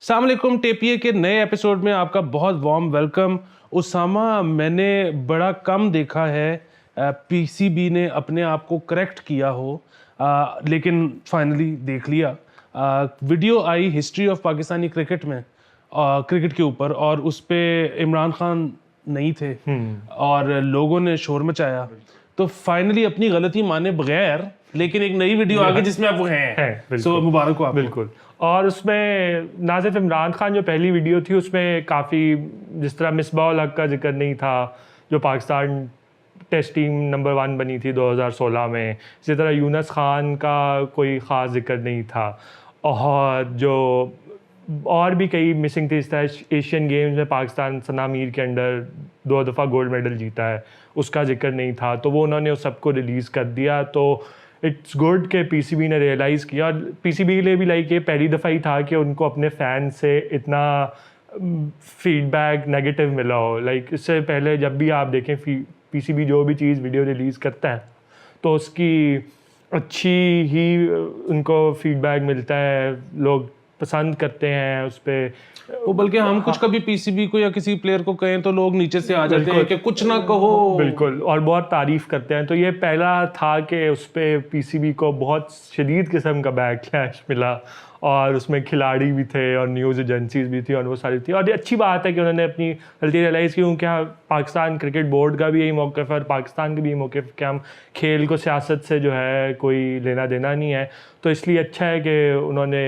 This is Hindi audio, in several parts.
अस्सलाम वालेकुम। टेपिए के नए एपिसोड में आपका बहुत वार्म वेलकम। उसामा, मैंने बड़ा कम देखा है पीसीबी ने अपने आप को करेक्ट किया हो, लेकिन फाइनली देख लिया। Video I history of Pakistani cricket में, क्रिकेट के ऊपर, और उस पे इमरान खान नहीं थे और लोगों ने शोर मचाया। तो फाइनली अपनी गलती माने बगैर लेकिन एक नई वीडियो आ गई जिसमें आप वो हैं। सो मुबारक हो आपको। बिल्कुल। और उसमें ना सिर्फ इमरान खान जो पहली वीडियो थी उसमें काफ़ी, जिस तरह मिसबाह उल हक का जिक्र नहीं था जो पाकिस्तान टेस्ट टीम नंबर 1 बनी थी 2016 में, इसी तरह यूनुस खान का कोई ख़ास जिक्र नहीं था, और जो और भी कई मिसिंग थी। इस तरह एशियन गेम्स में पाकिस्तान सना मीर के अंडर 2 दफ़ा गोल्ड मेडल जीता है, उसका जिक्र नहीं था। तो वो उन्होंने उस सबको रिलीज़ कर दिया। तो इट्स गुड कि पीसीबी ने रियलाइज़ किया, और पीसीबी के लिए भी लाइक ये पहली दफ़ा ही था कि उनको अपने फ़ैन से इतना फीडबैक नेगेटिव मिला हो। लाइक इससे पहले जब भी आप देखें पीसीबी जो भी चीज़ वीडियो रिलीज़ करता है तो उसकी अच्छी ही उनको फीडबैक मिलता है, लोग पसंद करते हैं उस पर। वो बल्कि हम कुछ कभी पीसीबी को या किसी प्लेयर को कहें तो लोग नीचे से आ जाते हैं कि कुछ ना कहो। बिल्कुल, और बहुत तारीफ़ करते हैं। तो ये पहला था कि उस पर पीसीबी को बहुत शदीद किस्म का बैकलैश मिला, और उसमें खिलाड़ी भी थे और न्यूज़ एजेंसीज भी थी और वो सारी थी। और ये अच्छी बात है कि उन्होंने अपनी गलती रियलाइज़ की, क्योंकि पाकिस्तान क्रिकेट बोर्ड का भी यही मौक़िफ़ है और पाकिस्तान का भी यही मौक़िफ़ कि हम खेल को सियासत से जो है कोई लेना देना नहीं है। तो इसलिए अच्छा है कि उन्होंने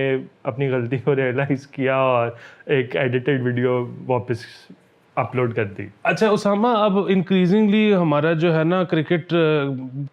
अपनी गलती को रियलाइज़ किया और एक एडिटेड वीडियो वापस अपलोड कर दी। अच्छा उसामा, अब इंक्रीजिंगली हमारा जो है ना क्रिकेट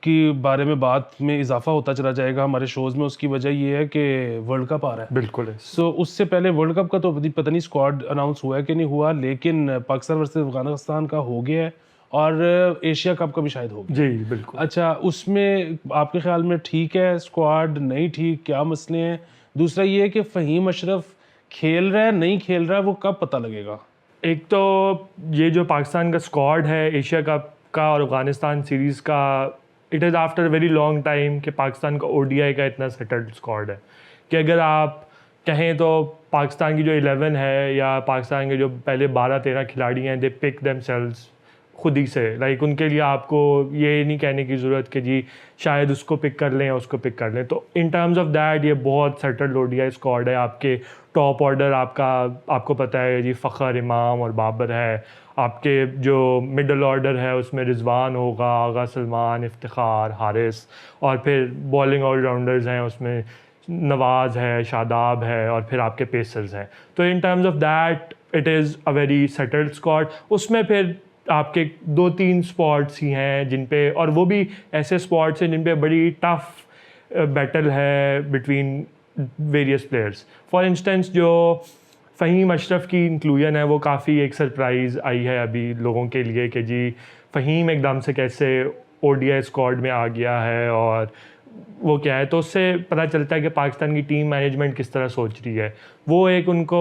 की बारे में बात में इजाफा होता चला जाएगा हमारे शोज़ में। उसकी वजह ये है कि वर्ल्ड कप आ रहा है। बिल्कुल। सो उससे पहले वर्ल्ड कप का तो पता नहीं स्क्वाड अनाउंस हुआ है कि नहीं हुआ, लेकिन पाकिस्तान वर्सेस अफगानिस्तान का हो गया है और एशिया कप का भी शायद हो गया। जी बिल्कुल। अच्छा, उसमें आपके ख्याल में ठीक है स्क्वाड, नहीं ठीक, क्या मसले हैं? दूसरा ये है कि फ़हीम अशरफ खेल रहा है नहीं खेल रहा है, वो कब पता लगेगा? एक तो ये जो पाकिस्तान का स्क्वाड है एशिया कप का और अफ़गानिस्तान सीरीज़ का, it is after very long time कि पाकिस्तान का ओडीआई का इतना सेटल्ड स्क्वाड है कि अगर आप कहें तो पाकिस्तान की जो 11 है या पाकिस्तान के जो पहले 12-13 खिलाड़ी हैं, दे पिक देमसेल्व्स खुद ही से। लाइक उनके लिए आपको ये नहीं कहने की ज़रूरत कि जी शायद उसको पिक कर लें या उसको पिक कर लें। तो इन टर्म्स ऑफ दैट ये बहुत सेटल्ड ओडीआई स्क्वाड है। आपके टॉप ऑर्डर आपको पता है जी, फ़खर, इमाम और बाबर है। आपके जो मिडल ऑर्डर है उसमें रिजवान होगा, आगा सलमान, इफ्तिखार, हारिस, और फिर बॉलिंग ऑलराउंडर्स हैं उसमें नवाज़ है, शादाब है, और फिर आपके पेसर्स हैं। तो इन terms of that it is a very settled squad. उसमें फिर आपके 2-3 स्पॉट्स ही हैं जिन पे, और वो भी ऐसे स्पॉट्स हैं जिन पे बड़ी टफ बैटल है between various players. For instance जो फ़हीम अशरफ की इंक्लूजन है वो काफ़ी एक सरप्राइज़ आई है अभी लोगों के लिए कि जी फ़हीम एकदम से कैसे ओडीआई स्क्वाड में आ गया है और वो क्या है। तो उससे पता चलता है कि पाकिस्तान की टीम मैनेजमेंट किस तरह सोच रही है। वो एक उनको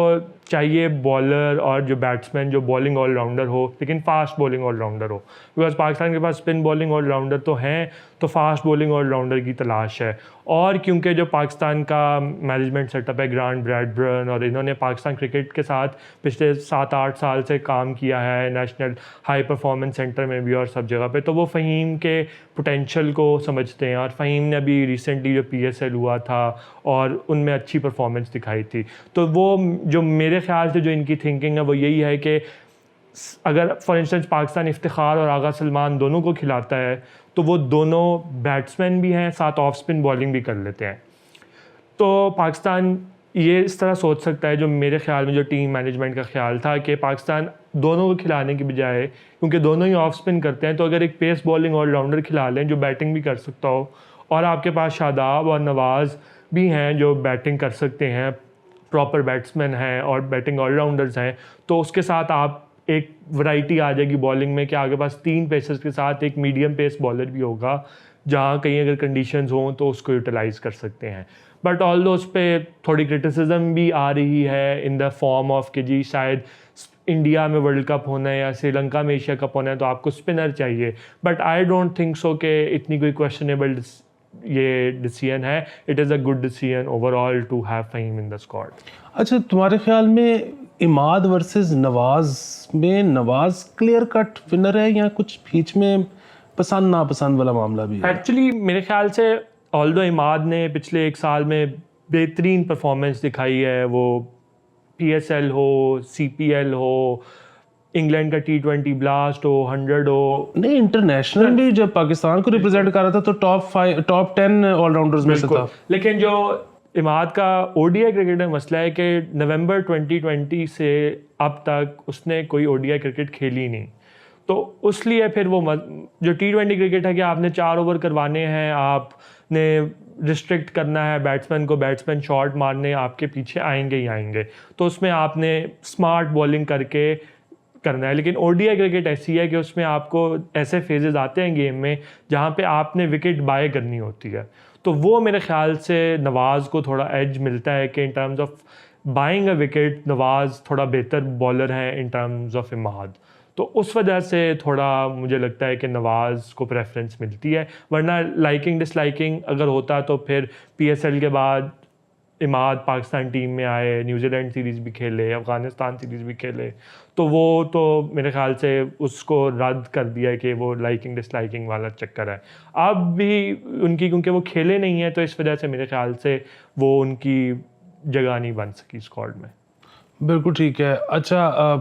चाहिए बॉलर और जो बैट्समैन जो बॉलिंग ऑलराउंडर हो, लेकिन फ़ास्ट बॉलिंग ऑलराउंडर हो, बिकॉज पाकिस्तान के पास स्पिन बॉलिंग ऑलराउंडर तो हैं, तो फास्ट बॉलिंग ऑलराउंडर की तलाश है। और क्योंकि जो पाकिस्तान का मैनेजमेंट सेटअप है, ग्रांट ब्रैडबर्न, और इन्होंने पाकिस्तान क्रिकेट के साथ पिछले 7-8 साल से काम किया है नेशनल हाई परफॉर्मेंस सेंटर में भी और सब जगह पे, तो वो फ़हीम के पोटेंशियल को समझते हैं। और फ़हीम ने अभी रिसेंटली जो PSL हुआ था और उनमें अच्छी परफॉर्मेंस दिखाई थी। तो वो जो मेरे ख्याल से जो इनकी थिंकिंग है वो यही है कि अगर फॉर इंस्टेंस पाकिस्तान इफ्तिखार और आगा सलमान दोनों को खिलाता है तो वो दोनों बैट्समैन भी हैं, साथ ऑफ स्पिन बॉलिंग भी कर लेते हैं। तो पाकिस्तान ये इस तरह सोच सकता है, जो मेरे ख्याल में जो टीम मैनेजमेंट का ख्याल था, कि पाकिस्तान दोनों को खिलाने की बजाय, क्योंकि दोनों ही ऑफ स्पिन करते हैं, तो अगर एक पेस बॉलिंग ऑलराउंडर खिला लें जो बैटिंग भी कर सकता हो, और आपके पास शादाब और नवाज़ भी हैं जो बैटिंग कर सकते हैं, प्रॉपर बैट्समैन हैं और बैटिंग ऑलराउंडर्स हैं, तो उसके साथ आप एक वैरायटी आ जाएगी बॉलिंग में कि आपके पास 3 पेसर्स के साथ एक मीडियम पेस बॉलर भी होगा, जहाँ कहीं अगर कंडीशंस हों तो उसको यूटिलाइज़ कर सकते हैं। बट ऑल्दो उस पर थोड़ी क्रिटिसिज्म भी आ रही है इन द फॉर्म ऑफ कि जी शायद इंडिया में वर्ल्ड कप होना है या श्रीलंका में एशिया कप होना है तो आपको स्पिनर चाहिए। But I don't think so कि इतनी कोई क्वेश्चनेबल ये डिसीजन है, it is a good decision overall to have Faheem in the squad. अच्छा, तुम्हारे ख्याल में इमाद वर्सेस नवाज में नवाज क्लियर कट विनर है या कुछ बीच में पसंद नापसंद वाला मामला भी है? एक्चुअली मेरे ख्याल से ऑल्दो इमाद ने पिछले 1 साल में बेहतरीन परफॉर्मेंस दिखाई है, वो PSL हो, CPL हो, इंग्लैंड का T20 ब्लास्ट हो, 100 हो, नहीं, इंटरनेशनल भी जब पाकिस्तान को रिप्रेजेंट कर रहा था तो टॉप 10 ऑलराउंडर्स में से था। लेकिन जो इमाद का ODI क्रिकेट में मसला है कि नवंबर 2020 से अब तक उसने कोई ODI क्रिकेट खेली नहीं, तो उसलिए फिर वो जो T20 क्रिकेट है कि आपने 4 ओवर करवाने हैं, आपने रिस्ट्रिक्ट करना है बैट्समैन को, बैट्समैन शॉट मारने आपके पीछे आएंगे ही आएंगे, तो उसमें आपने स्मार्ट बॉलिंग करके करना है। लेकिन ODI क्रिकेट ऐसी है कि उसमें आपको ऐसे फेजेस आते हैं गेम में जहाँ पे आपने विकेट बाय करनी होती है, तो वो मेरे ख्याल से नवाज़ को थोड़ा एज मिलता है कि in terms of buying a wicket Nawaz थोड़ा बेहतर बॉलर है इन टर्म्स ऑफ इमाद, तो उस वजह से थोड़ा मुझे लगता है कि नवाज़ को प्रेफरेंस मिलती है। वरना लाइकिंग डिसलाइकिंग अगर होता तो फिर PSL के बाद इमाद पाकिस्तान टीम में आए, न्यूजीलैंड सीरीज़ भी खेले, अफ़गानिस्तान सीरीज़ भी खेले, तो वो तो मेरे ख्याल से उसको रद्द कर दिया है कि वो लाइकिंग डिसलाइकिंग वाला चक्कर है। अब भी उनकी क्योंकि वो खेले नहीं है तो इस वजह से मेरे ख्याल से वो उनकी जगह नहीं बन सकी स्क्वाड में। बिल्कुल ठीक है। अच्छा,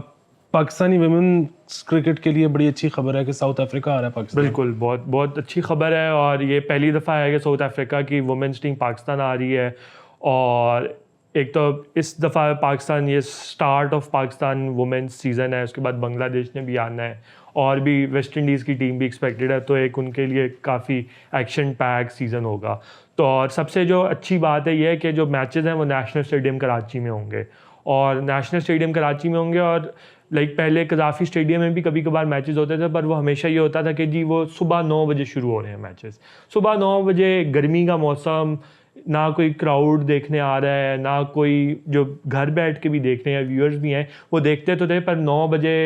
पाकिस्तानी वुमेन्स क्रिकेट के लिए बड़ी अच्छी खबर है कि साउथ अफ्रीका आ रहा है पाकिस्तान। बिल्कुल, बहुत बहुत अच्छी खबर है, और ये पहली दफ़ा है कि साउथ अफ्रीका की वुमेन्स टीम पाकिस्तान आ रही है। और एक तो इस दफ़ा पाकिस्तान, ये start off Pakistan women's season है, उसके बाद बांग्लादेश ने भी आना है और भी वेस्ट इंडीज़ की टीम भी एक्सपेक्टेड है, तो एक उनके लिए काफ़ी एक्शन पैक सीज़न होगा। तो और सबसे जो अच्छी बात है ये है कि जो मैचेस हैं वो नेशनल स्टेडियम कराची में होंगे, और नेशनल स्टेडियम कराची में होंगे, और पहले कज़ाफ़ी स्टेडियम में भी कभी कभार मैचेस होते थे, पर वो हमेशा ये होता था कि जी वो सुबह 9 बजे शुरू हो रहे हैं मैचेस, सुबह 9 बजे, गर्मी का मौसम, ना कोई क्राउड देखने आ रहा है, ना कोई जो घर बैठ के भी देख रहे हैं, व्यूअर्स भी हैं वो देखते तो थे, पर 9 बजे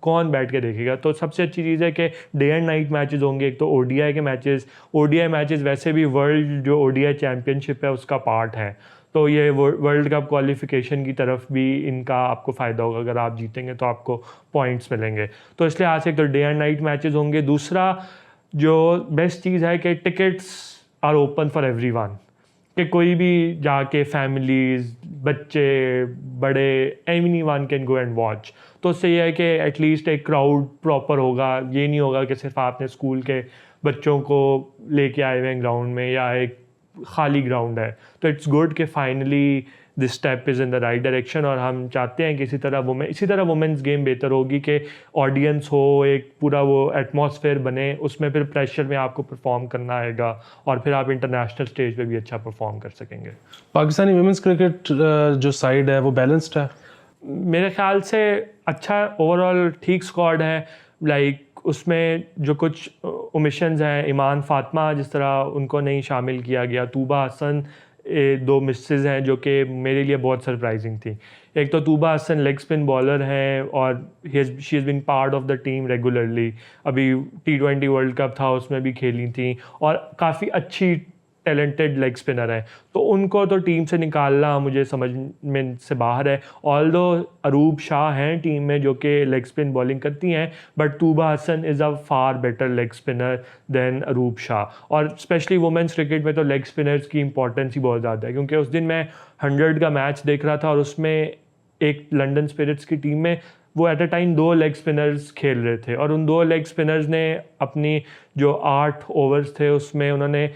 कौन बैठ के देखेगा। तो सबसे अच्छी चीज़ है कि डे एंड नाइट मैचेस होंगे। एक तो ODI मैचेस वैसे भी वर्ल्ड जो ODI चैम्पियनशिप है उसका पार्ट है, तो ये वर्ल्ड कप क्वालिफिकेशन की तरफ भी इनका आपको फ़ायदा होगा, अगर आप जीतेंगे तो आपको पॉइंट्स मिलेंगे। तो इसलिए आज से एक तो डे एंड नाइट मैचेस होंगे। दूसरा जो बेस्ट चीज़ है कि tickets are open for everyone, कि कोई भी जाके, फैमिलीज़, बच्चे, बड़े, anyone can go and watch. तो उससे यह है कि एटलीस्ट एक क्राउड प्रॉपर होगा, ये नहीं होगा कि सिर्फ आपने स्कूल के बच्चों को लेके आए हुए हैं ग्राउंड में या एक खाली ग्राउंड है। तो इट्स गुड कि finally this step is in the right direction, और हम चाहते हैं कि इसी तरह वुमेंस गेम बेहतर होगी, कि ऑडियंस हो, एक पूरा वो एटमॉस्फेयर बने, उसमें फिर प्रेशर में आपको परफॉर्म करना आएगा और फिर आप इंटरनेशनल स्टेज पे भी अच्छा परफॉर्म कर सकेंगे। पाकिस्तानी वुमेन्स क्रिकेट जो साइड है वो बैलेंस्ड है मेरे ख्याल से, अच्छा ओवरऑल ठीक स्क्वाड है। उसमें जो कुछ ओमिशंस हैं, ईमान फातिमा जिस तरह उनको नहीं शामिल किया गया, तूबा हसन, 2 मिसेस हैं जो कि मेरे लिए बहुत सरप्राइजिंग थी। एक तो Tuba Hassan leg spin bowler हैं और she has been part of the team regularly, अभी T20 वर्ल्ड कप था उसमें भी खेली थी, और काफ़ी अच्छी टैलेंटेड लेग स्पिनर है, तो उनको तो टीम से निकालना मुझे समझ में से बाहर है। ऑल्दो अरूब शाह हैं टीम में जो कि लेग स्पिन बॉलिंग करती हैं, but Tuba Hasan is a far better leg spinner than Aroob Shah. और स्पेशली वुमेंस क्रिकेट में तो लेग स्पिनर्स की इंपॉर्टेंस ही बहुत ज़्यादा है, क्योंकि उस दिन मैं 100 का मैच देख रहा था और उसमें एक लंदन स्पिरिट्स की टीम में वो at a time 2 leg spinners खेल रहे थे, और उन 2 लेग स्पिनर्स ने अपनी जो 8 ओवर्स थे उसमें उन्होंने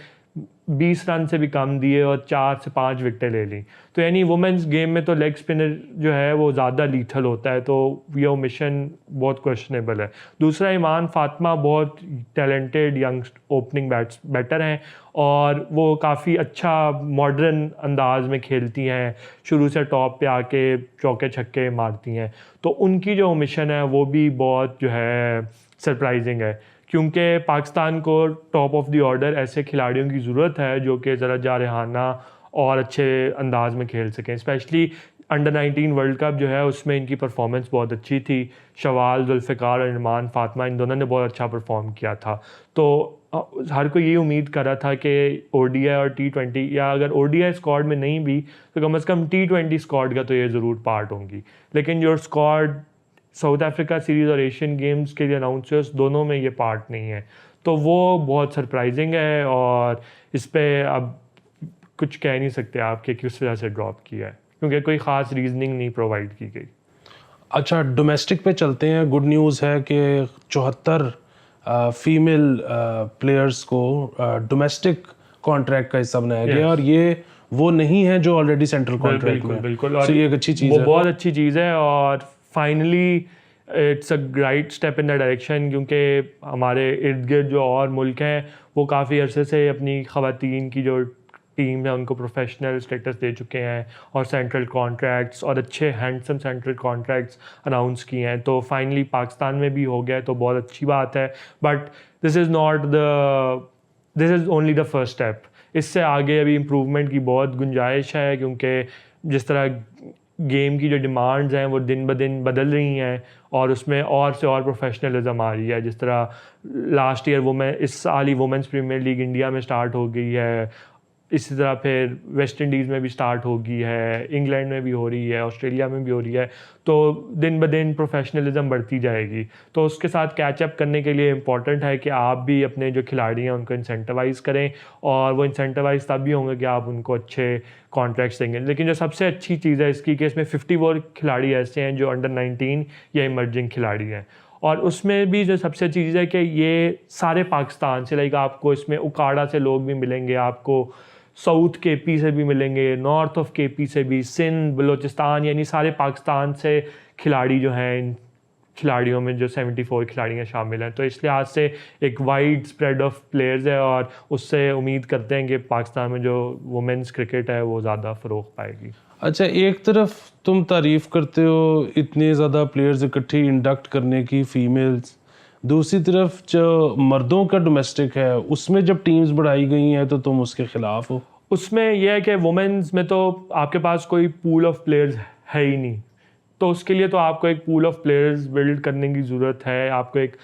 20 रन से भी कम दिए और 4 से 5 विकेटें ले ली। तो यानी वुमेंस गेम में तो लेग स्पिनर जो है वो ज़्यादा लीथल होता है, तो ये मिशन बहुत क्वेश्चनेबल है। दूसरा, ईमान फातिमा बहुत टैलेंटेड यंग ओपनिंग बैटर हैं, और वो काफ़ी अच्छा मॉडर्न अंदाज में खेलती हैं, शुरू से टॉप पे आके चौके छक्के मारती हैं, तो उनकी जो मिशन है वो भी बहुत जो है सरप्राइजिंग है, क्योंकि पाकिस्तान को टॉप ऑफ द ऑर्डर ऐसे खिलाड़ियों की ज़रूरत है जो कि ज़रा जारहाना और अच्छे अंदाज में खेल सकें। स्पेशली अंडर 19 वर्ल्ड कप जो है उसमें इनकी परफॉर्मेंस बहुत अच्छी थी। शवाल, जुल्फ़िकार और ईमान फातिमा, इन दोनों ने बहुत अच्छा परफॉर्म किया था। तो हर कोई ये उम्मीद कर रहा था कि ODI और T20, या अगर ODI स्क्वाड में नहीं भी तो कम से कम T20 स्क्वाड का तो ये ज़रूर पार्ट होंगी। लेकिन जो स्क्वाड साउथ अफ्रीका सीरीज़ और एशियन गेम्स के लिए अनाउंस हुए, उस दोनों में ये पार्ट नहीं है, तो वो बहुत सरप्राइजिंग है। और इस पर अब कुछ कह नहीं सकते आप कि किस वजह से ड्रॉप किया है, क्योंकि कोई ख़ास रीजनिंग नहीं प्रोवाइड की गई। अच्छा, डोमेस्टिक पे चलते हैं। गुड न्यूज़ है कि 74 फीमेल प्लेयर्स को डोमेस्टिक कॉन्ट्रैक्ट का हिस्सा बनाया गया, और ये वो नहीं है जो ऑलरेडी सेंट्रल कॉन्ट्रैक्ट में। बिल्कुल, और ये एक अच्छी चीज़ है, बहुत अच्छी चीज़ है। और finally it's a right step in the direction, क्योंकि हमारे इर्द गिर्द जो और मुल्क हैं वो काफ़ी अरसे से अपनी ख़वातीन की जो टीम है उनको प्रोफेशनल स्टेटस दे चुके हैं और सेंट्रल कॉन्ट्रैक्ट्स और अच्छे हैंडसम सेंट्रल कॉन्ट्रैक्ट्स अनाउंस किए हैं। तो फाइनली पाकिस्तान में भी हो गया, तो बहुत अच्छी बात है। But this is only the first step. इससे आगे अभी इम्प्रूवमेंट की बहुत गुंजाइश है, क्योंकि जिस तरह गेम की जो डिमांड्स हैं वो दिन ब दिन बदल रही हैं और उसमें और से और प्रोफेशनलिज्म आ रही है। जिस तरह लास्ट ईयर इस साल ही वुमेंस प्रीमियर लीग इंडिया में स्टार्ट हो गई है, इसी तरह फिर वेस्ट इंडीज़ में भी स्टार्ट हो गई है, इंग्लैंड में भी हो रही है, ऑस्ट्रेलिया में भी हो रही है। तो दिन ब दिन प्रोफेशनलिज्म बढ़ती जाएगी। तो उसके साथ कैचअप करने के लिए इम्पॉर्टेंट है कि आप भी अपने जो खिलाड़ी हैं उनको इंसेंटिवाइज़ करें, और वो इंसेंटिवाइज़ तब भी होंगे कि आप उनको अच्छे कॉन्ट्रैक्ट्स देंगे। लेकिन जो सबसे अच्छी चीज़ है इसकी कि इसमें 54 खिलाड़ी ऐसे हैं जो अंडर 19 या इमर्जिंग खिलाड़ी हैं। और उसमें भी जो सबसे अच्छी चीज़ है कि ये सारे पाकिस्तान से, लाइक आपको इसमें उकाड़ा से लोग भी मिलेंगे, आपको साउथ KP से भी मिलेंगे, नॉर्थ ऑफ KP से भी, सिंध, बलूचिस्तान, यानी सारे पाकिस्तान से खिलाड़ी जो हैं, इन खिलाड़ियों में जो 74 खिलाड़ियाँ शामिल हैं। तो इस लिहाज से एक वाइड स्प्रेड ऑफ प्लेयर्स है, और उससे उम्मीद करते हैं कि पाकिस्तान में जो वुमेंस क्रिकेट है वो ज़्यादा फ़रोग पाएगी। अच्छा, एक तरफ तुम तारीफ़ करते हो इतने ज़्यादा प्लेयर्स इकट्ठी इंडक्ट करने की फीमेल्स, दूसरी तरफ जो मर्दों का डोमेस्टिक है उसमें जब टीम्स बढ़ाई गई हैं तो तुम उसके ख़िलाफ़ हो। उसमें यह है कि वुमेंस में तो आपके पास कोई पूल ऑफ प्लेयर्स है ही नहीं, तो उसके लिए तो आपको एक पूल ऑफ प्लेयर्स बिल्ड करने की ज़रूरत है। आपको एक,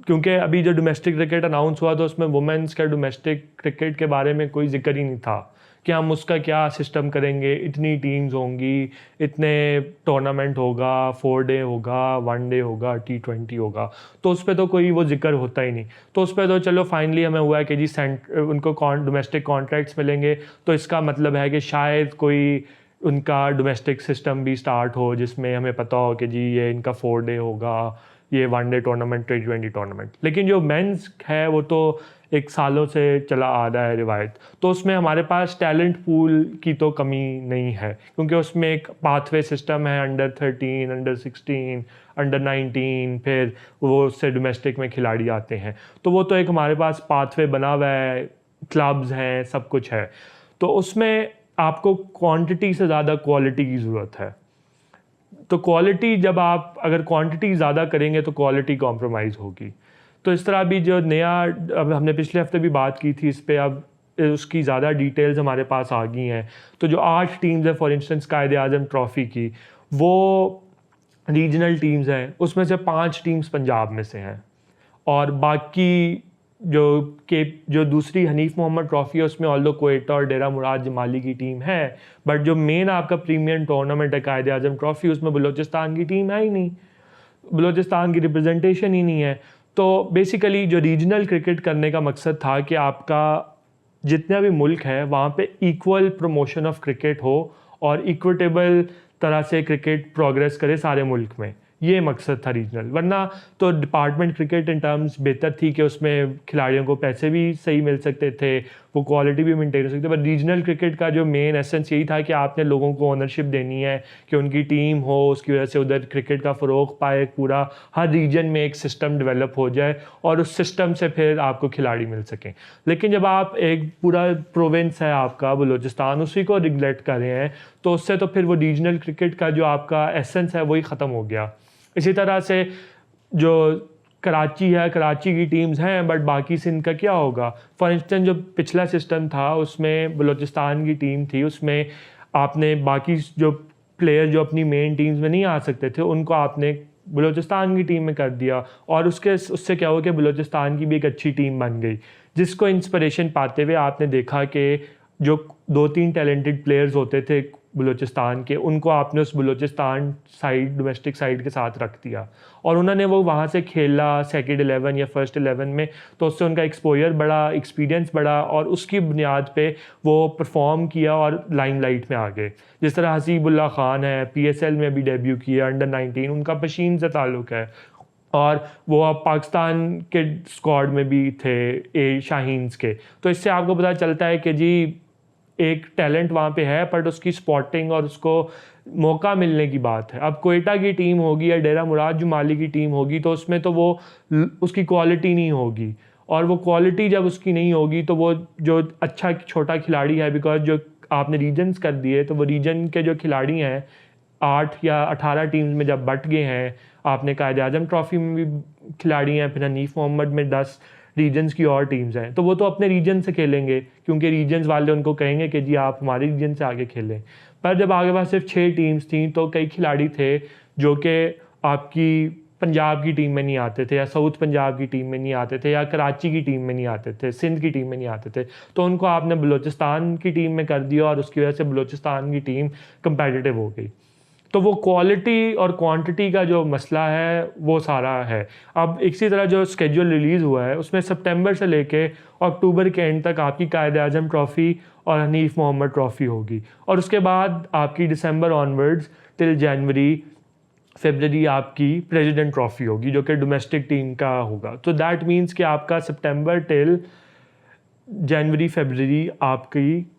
क्योंकि अभी जो डोमेस्टिक क्रिकेट अनाउंस हुआ तो उसमें वुमेंस का डोमेस्टिक क्रिकेट के बारे में कोई जिक्र ही नहीं था कि हम उसका क्या सिस्टम करेंगे, इतनी टीम्स होंगी, इतने टूर्नामेंट होगा, 4 डे होगा, 1 डे होगा, T20 होगा, तो उस पर तो कोई वो जिक्र होता ही नहीं। तो उस पर तो चलो फाइनली हमें हुआ है कि जी उनको डोमेस्टिक कॉन्ट्रैक्ट्स मिलेंगे, तो इसका मतलब है कि शायद कोई उनका डोमेस्टिक सिस्टम भी स्टार्ट हो जिसमें हमें पता हो कि जी ये इनका 4 डे होगा, ये 1 डे टूर्नामेंट, T20 टूर्नामेंट। लेकिन जो मेंस है वो तो एक सालों से चला आ रहा है रिवायत, तो उसमें हमारे पास टैलेंट पूल की तो कमी नहीं है, क्योंकि उसमें एक पाथवे सिस्टम है, अंडर 13, अंडर 16, अंडर 19, फिर वो उससे डोमेस्टिक में खिलाड़ी आते हैं। तो वो तो एक हमारे पास पाथवे बना हुआ है, क्लब्स हैं, सब कुछ है। तो उसमें आपको क्वांटिटी से ज़्यादा क्वालिटी की ज़रूरत है। तो क्वालिटी, जब आप अगर क्वांटिटी ज़्यादा करेंगे तो क्वालिटी कॉम्प्रोमाइज़ होगी। तो इस तरह भी जो नया, अब हमने पिछले हफ्ते भी बात की थी इस पर, अब उसकी ज़्यादा डिटेल्स हमारे पास आ गई हैं। तो जो 8 टीम्स हैं, फॉर इंस्टेंस कायद-ए-आज़म ट्रॉफ़ी की, वो रीजनल टीम्स हैं, उसमें से 5 टीम्स पंजाब में से हैं, और बाकी जो दूसरी हनीफ मोहम्मद ट्रॉफ़ी है उसमें ऑल्दो क्वेटा और डेरा मुराद जमाली की टीम है, बट जो मेन आपका प्रीमियम टूर्नामेंट है कायद-ए-आज़म ट्रॉफ़ी, उसमें बलूचिस्तान की टीम है ही नहीं, बलूचिस्तान की रिप्रेजेंटेशन ही नहीं है। तो बेसिकली जो रीजनल क्रिकेट करने का मकसद था कि आपका जितना भी मुल्क है वहाँ पे इक्वल प्रमोशन ऑफ क्रिकेट हो और इक्विटेबल तरह से क्रिकेट प्रोग्रेस करे सारे मुल्क में, ये मकसद था रीजनल। वरना तो डिपार्टमेंट क्रिकेट इन टर्म्स बेहतर थी कि उसमें खिलाड़ियों को पैसे भी सही मिल सकते थे, वो क्वालिटी भी मेंटेन हो सकती है। पर रीजनल क्रिकेट का जो मेन एसेंस यही था कि आपने लोगों को ओनरशिप देनी है कि उनकी टीम हो, उसकी वजह से उधर क्रिकेट का फ़रोग पाए, पूरा हर रीजन में एक सिस्टम डेवलप हो जाए और उस सिस्टम से फिर आपको खिलाड़ी मिल सकें। लेकिन जब आप एक पूरा प्रोविंस है आपका बलूचिस्तान, उसी को रिगलेक्ट कर रहे हैं, तो उससे तो फिर वो रीजनल क्रिकेट का जो आपका एसेंस है वही ख़त्म हो गया। इसी तरह से जो कराची है, कराची की टीम्स हैं, बट बाकी से इनका क्या होगा। फॉर इंस्टेंस जो पिछला सिस्टम था उसमें बलूचिस्तान की टीम थी, उसमें आपने बाकी जो प्लेयर जो अपनी मेन टीम्स में नहीं आ सकते थे उनको आपने बलूचिस्तान की टीम में कर दिया, और उससे क्या हुआ कि बलूचिस्तान की भी एक अच्छी टीम बन गई, जिसको इंस्पिरेशन पाते हुए आपने देखा कि जो 2-3 टैलेंटेड प्लेयर्स होते थे बलूचिस्तान के, उनको आपने उस बलूचिस्तान साइड, डोमेस्टिक साइड के साथ रख दिया, और उन्होंने वो वहाँ से खेला सेकंड 11 या फर्स्ट 11 में, तो उससे उनका एक्सपोजर बढ़ा, एक्सपीरियंस बढ़ा, और उसकी बुनियाद पे वो परफॉर्म किया और लाइमलाइट में आ गए। जिस तरह हसीबुल्लाह खान है, PSL में भी डेब्यू किया, अंडर 19 उनका पशीन से ताल्लुक़ है, और वो अब पाकिस्तान के स्क्वाड में भी थे शाहीन्स के। तो इससे आपको पता चलता है कि जी एक टैलेंट वहाँ पे है, बट उसकी स्पॉटिंग और उसको मौका मिलने की बात है। अब कोयटा की टीम होगी या डेरा मुराद जुमाली की टीम होगी, तो उसमें तो वो उसकी क्वालिटी नहीं होगी, और वो क्वालिटी जब उसकी नहीं होगी तो वो जो अच्छा छोटा खिलाड़ी है, बिकॉज जो आपने रीजन्स कर दिए, तो वो रीजन के जो खिलाड़ी हैं 8 या 18 टीम्स में जब बट गए हैं, आपने कायद आजम ट्रॉफी में भी खिलाड़ी हैं, फिर हनीफ मोहम्मद में 10 रीजन्स की और टीम्स हैं, तो वो तो अपने रीजन से खेलेंगे, क्योंकि रीजन्स वाले उनको कहेंगे कि जी आप हमारे रीजन से आगे खेलें। पर जब आगे पास सिर्फ 6 टीम्स थी, तो कई खिलाड़ी थे जो कि आपकी पंजाब की टीम में नहीं आते थे, या साउथ पंजाब की टीम में नहीं आते थे, या कराची की टीम में नहीं आते थे, सिंध की टीम में नहीं आते थे, तो उनको आपने बलूचिस्तान की टीम में कर दिया, और उसकी वजह से बलूचिस्तान की टीम कंपेटिटिव हो गई। तो वो क्वालिटी और क्वांटिटी का जो मसला है वो सारा है। अब इसी तरह जो स्केड्यूल रिलीज़ हुआ है, उसमें सितंबर से लेके अक्टूबर के एंड तक आपकी कायद आजम ट्रॉफ़ी और हनीफ मोहम्मद ट्रॉफ़ी होगी, और उसके बाद आपकी दिसंबर ऑनवर्ड्स टिल जनवरी फरवरी आपकी प्रेसिडेंट ट्रॉफ़ी होगी, जो कि डोमेस्टिक टीम का होगा। तो दैट मीन्स कि आपका सितंबर टिल जनवरी फरवरी आपकी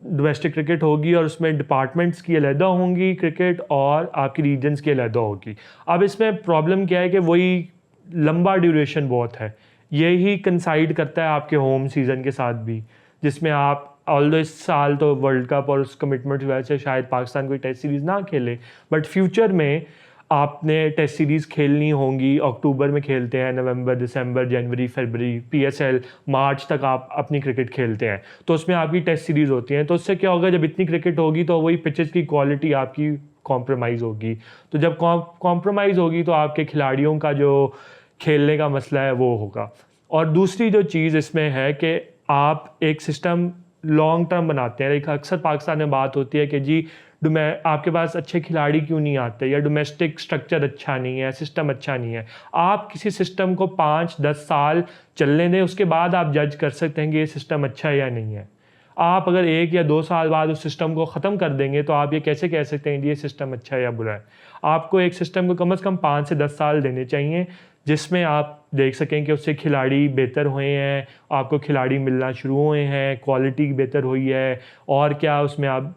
डोमेस्टिक क्रिकेट होगी, और उसमें डिपार्टमेंट्स की अलहदा होंगी क्रिकेट, और आपकी रीजन्स की अलहदा होगी। अब इसमें प्रॉब्लम क्या है कि वही लंबा ड्यूरेशन बहुत है, यही कंसाइड करता है आपके होम सीज़न के साथ भी, जिसमें आप ऑल्दो इस साल तो वर्ल्ड कप और उस कमिटमेंट की वजह से शायद पाकिस्तान कोई टेस्ट सीरीज़ ना खेले, बट फ्यूचर में आपने टेस्ट सीरीज़ खेलनी होंगी। अक्टूबर में खेलते हैं, नवंबर, दिसंबर, जनवरी, फरवरी, PSL मार्च तक आप अपनी क्रिकेट खेलते हैं, तो उसमें आपकी टेस्ट सीरीज़ होती हैं। तो उससे क्या होगा, जब इतनी क्रिकेट होगी तो वही पिचेस की क्वालिटी आपकी कॉम्प्रोमाइज़ होगी, तो जब कॉम्प्रोमाइज़ होगी तो आपके खिलाड़ियों का जो खेलने का मसला है वो होगा। और दूसरी जो चीज़ इसमें है कि आप एक सिस्टम लॉन्ग टर्म बनाते हैं। एक अक्सर पाकिस्तान में बात होती है कि जी आपके पास अच्छे खिलाड़ी क्यों नहीं आते, या डोमेस्टिक स्ट्रक्चर अच्छा नहीं है, सिस्टम अच्छा नहीं है। आप किसी सिस्टम को 5-10 साल चलने दें, उसके बाद आप जज कर सकते हैं कि ये सिस्टम अच्छा है या नहीं है। आप अगर 1 या 2 साल बाद उस सिस्टम को ख़त्म कर देंगे, तो आप ये कैसे कह सकते हैं कि ये सिस्टम अच्छा है या बुरा है। आपको एक सिस्टम को कम से कम 5 से 10 साल देने चाहिए, जिसमें आप देख सकें कि उससे खिलाड़ी बेहतर हुए हैं, आपको खिलाड़ी मिलना शुरू हुए हैं, क्वालिटी बेहतर हुई है, और क्या उसमें आप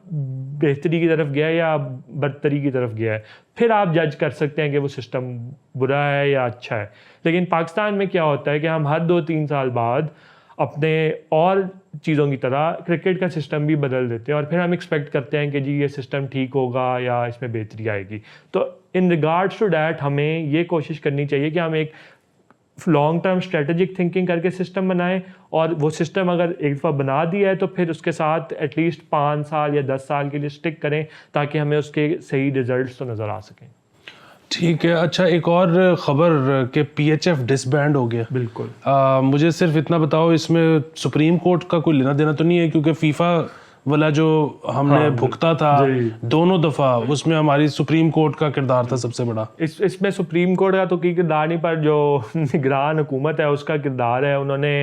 बेहतरी की तरफ गया या बदतरी की तरफ गया है। फिर आप जज कर सकते हैं कि वो सिस्टम बुरा है या अच्छा है। लेकिन पाकिस्तान में क्या होता है कि हम हर 2-3 साल बाद अपने और चीज़ों की तरह क्रिकेट का सिस्टम भी बदल देते हैं, और फिर हम एक्सपेक्ट करते हैं कि जी ये सिस्टम ठीक होगा या इसमें बेहतरी आएगी। तो इन रिगार्ड्स टू डैट हमें ये कोशिश करनी चाहिए कि हम एक लॉन्ग टर्म स्ट्रेटेजिक थिंकिंग करके सिस्टम बनाएं, और वो सिस्टम अगर एक दफ़ा बना दिया है तो फिर उसके साथ एटलीस्ट 5 साल या 10 साल के लिए स्टिक करें, ताकि हमें उसके सही रिजल्ट्स तो नज़र आ सकें। ठीक है। अच्छा, एक और ख़बर कि PHF डिसबैंड हो गया। बिल्कुल। मुझे सिर्फ इतना बताओ, इसमें सुप्रीम कोर्ट का कोई लेना देना तो नहीं है, क्योंकि फीफा वाला जो हमने भुगता था दोनों दफ़ा, उसमें हमारी सुप्रीम कोर्ट का किरदार था सबसे बड़ा। इसमें सुप्रीम कोर्ट का तो कोई किरदार नहीं, पर जो निगरान हुकूमत है उसका किरदार है। उन्होंने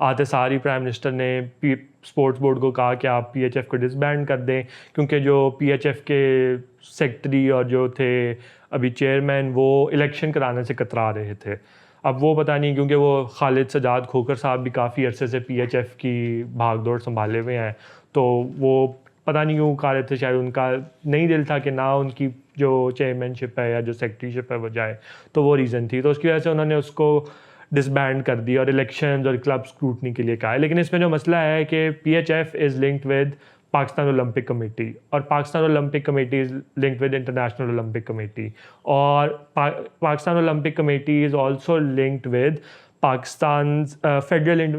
आते सारी प्राइम मिनिस्टर ने स्पोर्ट्स बोर्ड को कहा कि आप PHF को डिसबैंड कर दें, क्योंकि जो PHF के सेक्रेटरी और जो थे अभी चेयरमैन, वो इलेक्शन कराने से कतरा रहे थे। अब वो पता नहीं, क्योंकि वो खालिद सजाद खोखर साहब भी काफ़ी अरसे से PHF की भागदौड़ संभाले हुए हैं, तो वो पता नहीं क्यों कह रहे थे, शायद उनका नहीं दिल था कि ना उनकी जो चेयरमैनशिप है या जो सेक्रेटरीशिप है वो जाए, तो वो रीज़न थी। तो उसकी वजह से उन्होंने उसको डिसबैंड कर दिया और इलेक्शन और क्लब स्क्रूटनी के लिए कहा है। लेकिन इसमें जो मसला है कि PHF is linked with Pakistan Olympic committee, और Pakistan Olympic committee is linked with international Olympic committee, और Pakistan Olympic committee is also linked with Pakistan federal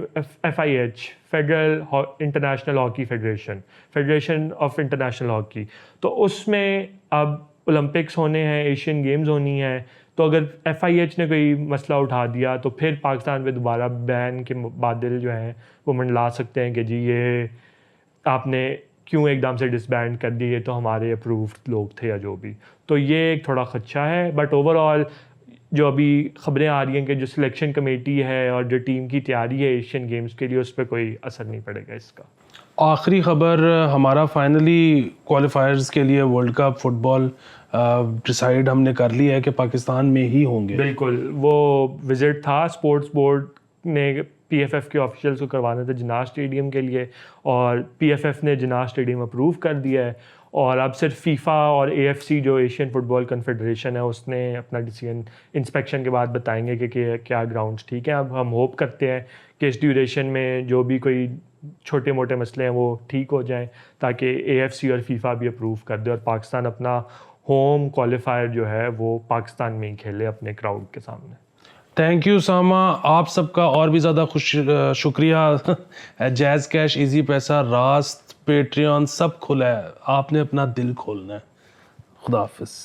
FIH, federal international hockey federation of international hockey. तो उसमें अब ओलंपिक्स होने हैं, एशियन गेम्स होनी है, तो अगर FIH ने कोई मसला उठा दिया तो फिर पाकिस्तान पे दोबारा बैन के बादल जो हैं वो मंडला सकते हैं कि जी ये आपने क्यों एकदम से डिसबैंड कर दिए, तो हमारे अप्रूव्ड लोग थे या जो भी। तो ये एक थोड़ा खदशा है, बट ओवरऑल जो अभी खबरें आ रही हैं कि जो सिलेक्शन कमेटी है और जो टीम की तैयारी है एशियन गेम्स के लिए, उस पर कोई असर नहीं पड़ेगा इसका। आखिरी खबर, हमारा फाइनली क्वालिफायर्स के लिए वर्ल्ड कप फुटबॉल डिसाइड हमने कर लिया है कि पाकिस्तान में ही होंगे। बिल्कुल, वो विज़िट था स्पोर्ट्स बोर्ड ने PFF के ऑफिशियल्स को करवाना था जिन्ना स्टेडियम के लिए, और PFF ने जिन्ना स्टेडियम अप्रूव कर दिया है। और अब सिर्फ फीफा और AFC जो एशियन फुटबॉल कन्फेडरेशन है उसने अपना डिसीजन इंस्पेक्शन के बाद बताएंगे कि क्या ग्राउंड्स ठीक हैं। अब हम होप करते हैं कि इस ड्यूरेशन में जो भी कोई छोटे मोटे मसले हैं वो ठीक हो जाएं, ताकि AFC और फीफा भी अप्रूव कर दे और पाकिस्तान अपना होम क्वालिफायर जो है वो पाकिस्तान में ही खेले अपने क्राउड के सामने। थैंक यू सामा, आप सबका और भी ज़्यादा शुक्रिया। जैज़ कैश, इजी पैसा, रास्त, पेट्रियन सब खुला है, आपने अपना दिल खोलना है। खुदा हाफिज़।